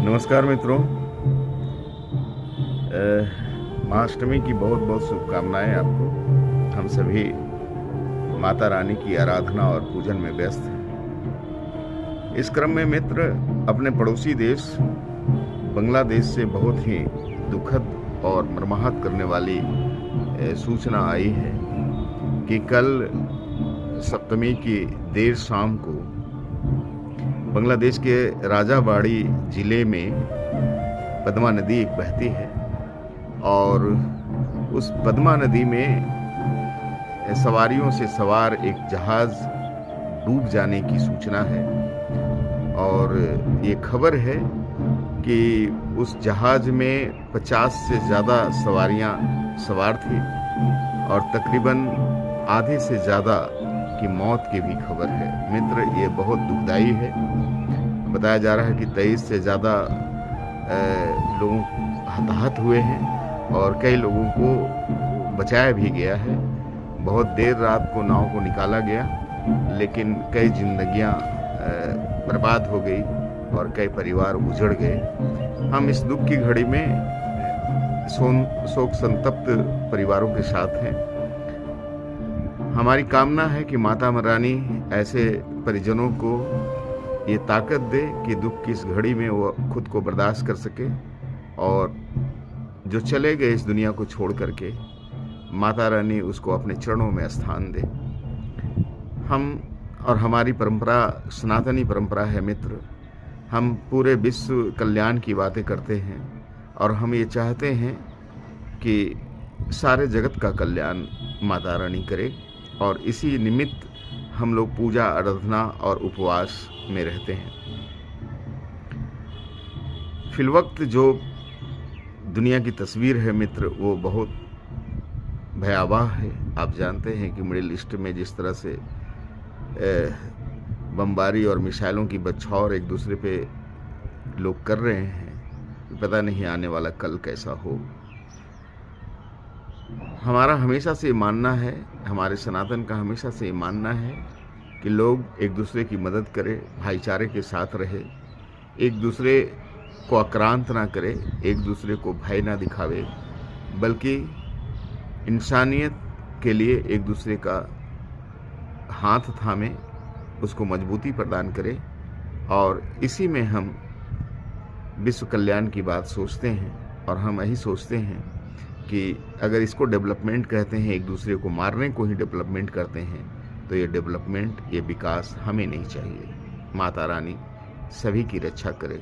नमस्कार मित्रों। महाअष्टमी की बहुत बहुत शुभकामनाएं आपको। हम सभी माता रानी की आराधना और पूजन में व्यस्त हैं। इस क्रम में मित्र, अपने पड़ोसी देश बांग्लादेश से बहुत ही दुखद और मर्माहत करने वाली सूचना आई है कि कल सप्तमी की देर शाम को बांग्लादेश के राजाबाड़ी जिले में पद्मा नदी एक बहती है और उस पद्मा नदी में सवारियों से सवार एक जहाज डूब जाने की सूचना है। और ये खबर है कि उस जहाज में 50 से ज़्यादा सवारियां सवार थी और तकरीबन आधे से ज़्यादा की मौत की भी खबर है। मित्र, ये बहुत दुखदाई है। बताया जा रहा है कि 23 से ज़्यादा लोग हताहत हुए हैं और कई लोगों को बचाया भी गया है। बहुत देर रात को नाव को निकाला गया, लेकिन कई जिंदगियां बर्बाद हो गई और कई परिवार उजड़ गए। हम इस दुख की घड़ी में शोक संतप्त परिवारों के साथ हैं। हमारी कामना है कि माता रानी ऐसे परिजनों को ये ताकत दे कि दुख की इस घड़ी में वो खुद को बर्दाश्त कर सके और जो चले गए इस दुनिया को छोड़ करके, माता रानी उसको अपने चरणों में स्थान दे। हम और हमारी परंपरा सनातनी परंपरा है मित्र। हम पूरे विश्व कल्याण की बातें करते हैं और हम ये चाहते हैं कि सारे जगत का कल्याण माता रानी करे और इसी निमित्त हम लोग पूजा आराधना और उपवास में रहते हैं। फिलवक्त जो दुनिया की तस्वीर है मित्र, वो बहुत भयावह है। आप जानते हैं कि मिडिल ईस्ट में जिस तरह से बमबारी और मिसाइलों की बौछार एक दूसरे पे लोग कर रहे हैं, पता नहीं आने वाला कल कैसा हो। हमारा हमेशा से मानना है, हमारे सनातन का हमेशा से मानना है कि लोग एक दूसरे की मदद करें, भाईचारे के साथ रहे, एक दूसरे को आक्रांत ना करे, एक दूसरे को भय ना दिखावे, बल्कि इंसानियत के लिए एक दूसरे का हाथ थामे, उसको मजबूती प्रदान करे। और इसी में हम विश्व कल्याण की बात सोचते हैं और हम यही सोचते हैं कि अगर इसको डेवलपमेंट कहते हैं, एक दूसरे को मारने को ही डेवलपमेंट करते हैं, तो ये डेवलपमेंट, ये विकास हमें नहीं चाहिए। माता रानी सभी की रक्षा करे।